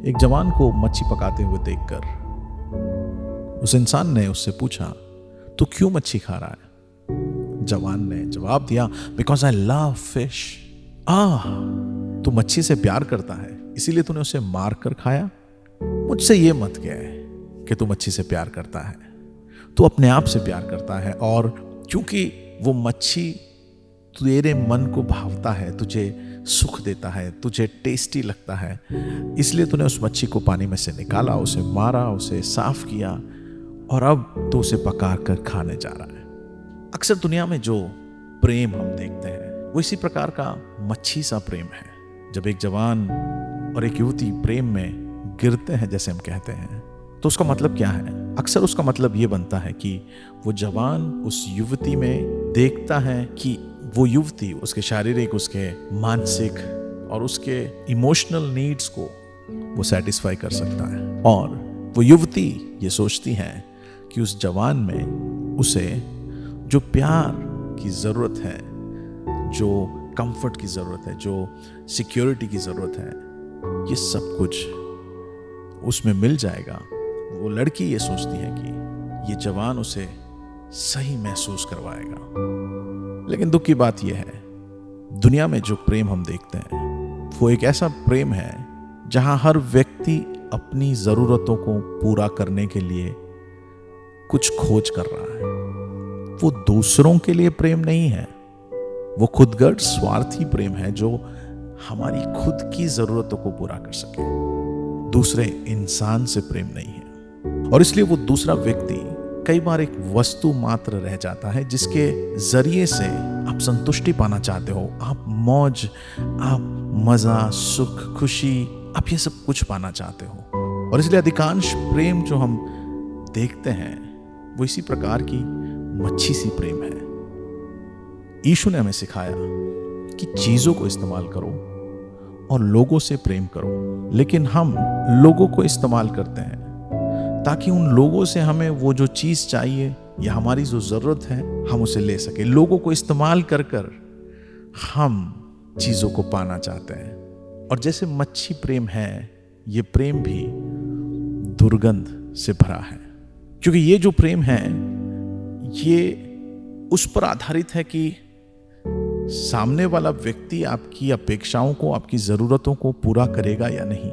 एक जवान को मच्छी पकाते हुए देखकर उस इंसान ने उससे पूछा, तू क्यों मच्छी खा रहा है? जवान ने जवाब दिया, बिकॉज आई लव फिश। तू मच्छी से प्यार करता है, इसीलिए तूने उसे मार कर खाया। मुझसे ये मत कह कि तू मच्छी से प्यार करता है, तू अपने आप से प्यार करता है। और क्योंकि वो मच्छी तेरे मन को भावता है, तुझे सुख देता है, तुझे टेस्टी लगता है, इसलिए तूने उस मच्छी को पानी में से निकाला, उसे मारा, उसे साफ किया और अब तू उसे पका कर खाने जा रहा है। अक्सर दुनिया में जो प्रेम हम देखते हैं वो इसी प्रकार का मच्छी सा प्रेम है। जब एक जवान और एक युवती प्रेम में गिरते हैं, जैसे हम कहते हैं, तो उसका मतलब क्या है? अक्सर उसका मतलब ये बनता है कि वो जवान उस युवती में देखता है कि वो युवती उसके शारीरिक, उसके मानसिक और उसके इमोशनल नीड्स को वो सेटिस्फाई कर सकता है। और वो युवती ये सोचती है कि उस जवान में उसे जो प्यार की ज़रूरत है, जो कंफर्ट की ज़रूरत है, जो सिक्योरिटी की ज़रूरत है, ये सब कुछ उसमें मिल जाएगा। वो लड़की ये सोचती है कि ये जवान उसे सही महसूस करवाएगा। लेकिन दुख की बात यह है, दुनिया में जो प्रेम हम देखते हैं वो एक ऐसा प्रेम है जहां हर व्यक्ति अपनी ज़रूरतों को पूरा करने के लिए कुछ खोज कर रहा है। वो दूसरों के लिए प्रेम नहीं है, वो खुदगर्ज स्वार्थी प्रेम है जो हमारी खुद की ज़रूरतों को पूरा कर सके। दूसरे इंसान से प्रेम नहीं है और इसलिए वो दूसरा व्यक्ति कई बार एक वस्तु मात्र रह जाता है जिसके जरिए से आप संतुष्टि पाना चाहते हो, आप मौज, आप मजा, सुख, खुशी, आप ये सब कुछ पाना चाहते हो। और इसलिए अधिकांश प्रेम जो हम देखते हैं वो इसी प्रकार की मच्छी सी प्रेम है। यीशु ने हमें सिखाया कि चीजों को इस्तेमाल करो और लोगों से प्रेम करो, लेकिन हम लोगों को इस्तेमाल करते हैं ताकि उन लोगों से हमें वो जो चीज चाहिए या हमारी जो जरूरत है हम उसे ले सके। लोगों को इस्तेमाल कर कर हम चीजों को पाना चाहते हैं। और जैसे मच्छी प्रेम है, ये प्रेम भी दुर्गंध से भरा है, क्योंकि ये जो प्रेम है ये उस पर आधारित है कि सामने वाला व्यक्ति आपकी अपेक्षाओं को, आपकी जरूरतों को पूरा करेगा या नहीं,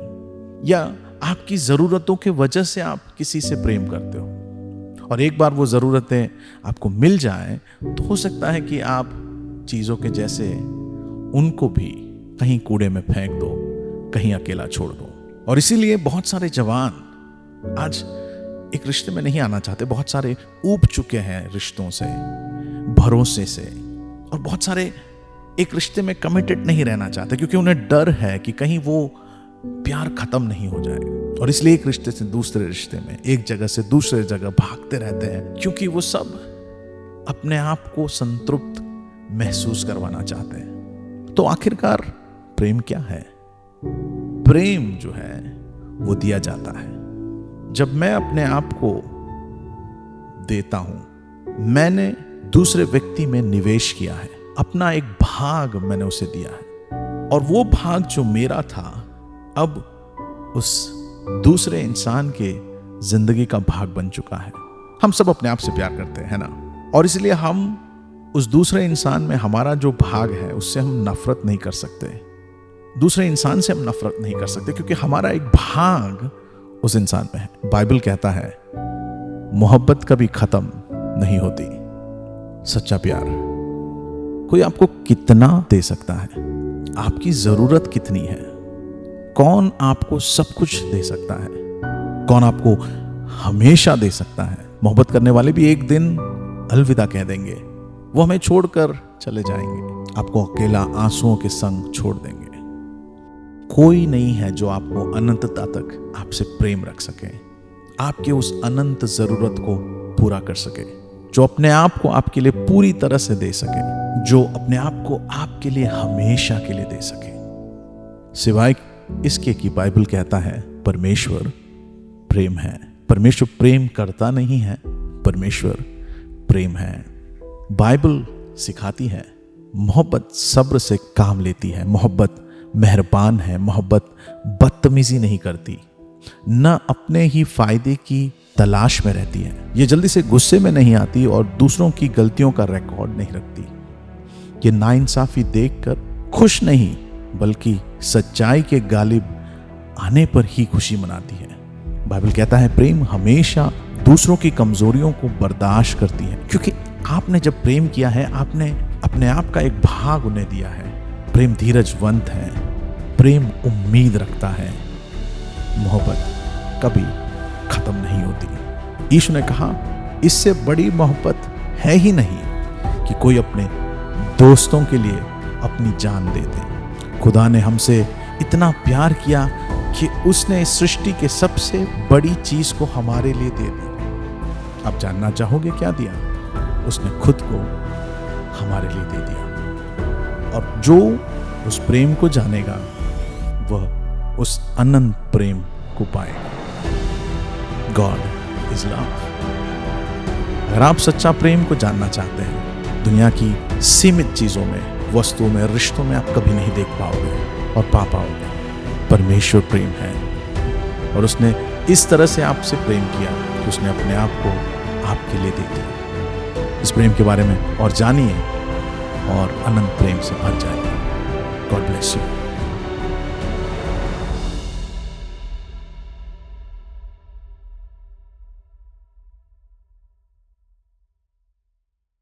या आपकी जरूरतों के वजह से आप किसी से प्रेम करते हो। और एक बार वो जरूरतें आपको मिल जाएं तो हो सकता है कि आप चीजों के जैसे उनको भी कहीं कूड़े में फेंक दो, कहीं अकेला छोड़ दो। और इसीलिए बहुत सारे जवान आज एक रिश्ते में नहीं आना चाहते, बहुत सारे ऊब चुके हैं रिश्तों से, भरोसे से, और बहुत सारे एक रिश्ते में कमिटेड नहीं रहना चाहते क्योंकि उन्हें डर है कि कहीं वो प्यार खत्म नहीं हो जाए। और इसलिए एक रिश्ते से दूसरे रिश्ते में, एक जगह से दूसरे जगह भागते रहते हैं, क्योंकि वो सब अपने आप को संतृप्त महसूस करवाना चाहते हैं। तो आखिरकार प्रेम क्या है? प्रेम जो है वो दिया जाता है। जब मैं अपने आप को देता हूं, मैंने दूसरे व्यक्ति में निवेश किया है, अपना एक भाग मैंने उसे दिया है, और वो भाग जो मेरा था अब उस दूसरे इंसान के जिंदगी का भाग बन चुका है। हम सब अपने आप से प्यार करते हैं ना, और इसलिए हम उस दूसरे इंसान में हमारा जो भाग है उससे हम नफरत नहीं कर सकते, दूसरे इंसान से हम नफरत नहीं कर सकते, क्योंकि हमारा एक भाग उस इंसान में है। बाइबल कहता है मोहब्बत कभी खत्म नहीं होती। सच्चा प्यार कोई आपको कितना दे सकता है, आपकी जरूरत कितनी है, कौन आपको सब कुछ दे सकता है, कौन आपको हमेशा दे सकता है। मोहब्बत करने वाले भी एक दिन अलविदा कह देंगे, वो हमें छोड़कर चले जाएंगे, आपको अकेला आंसुओं के संग छोड़ देंगे। कोई नहीं है जो आपको अनंतता तक आपसे प्रेम रख सके, आपके उस अनंत जरूरत को पूरा कर सके, जो अपने आप को आपके लिए पूरी तरह से दे सके, जो अपने आप को आपके लिए हमेशा के लिए दे सके, सिवाय इसके कि बाइबल कहता है परमेश्वर प्रेम है। परमेश्वर प्रेम करता नहीं है, परमेश्वर प्रेम है। बाइबल सिखाती है मोहब्बत सब्र से काम लेती है, मोहब्बत मेहरबान है, मोहब्बत बदतमीजी नहीं करती, न अपने ही फायदे की तलाश में रहती है। ये जल्दी से गुस्से में नहीं आती और दूसरों की गलतियों का रिकॉर्ड नहीं रखती। ये नाइंसाफी देखकर खुश नहीं बल्कि सच्चाई के गालिब आने पर ही खुशी मनाती है। बाइबल कहता है प्रेम हमेशा दूसरों की कमजोरियों को बर्दाश्त करती है, क्योंकि आपने जब प्रेम किया है आपने अपने आप का एक भाग उन्हें दिया है। प्रेम धीरजवंत है, प्रेम उम्मीद रखता है, मोहब्बत कभी खत्म नहीं होती। यीशु ने कहा इससे बड़ी मोहब्बत है ही नहीं कि कोई अपने दोस्तों के लिए अपनी जान दे दे। खुदा ने हमसे इतना प्यार किया कि उसने इस सृष्टि के सबसे बड़ी चीज को हमारे लिए दे दी। आप जानना चाहोगे क्या दिया? उसने खुद को हमारे लिए दे दिया। और जो उस प्रेम को जानेगा वह उस अनंत प्रेम को पाएगा। God is love. अगर आप सच्चा प्रेम को जानना चाहते हैं, दुनिया की सीमित चीजों में, वस्तुओं में, रिश्तों में आप कभी नहीं देख पाओगे और पा पाओगे। परमेश्वर प्रेम है और उसने इस तरह से आपसे प्रेम किया कि उसने अपने आप को आपके लिए दे दिया। इस प्रेम के बारे में और जानिए और अनंत प्रेम से भर जाइए। God bless you.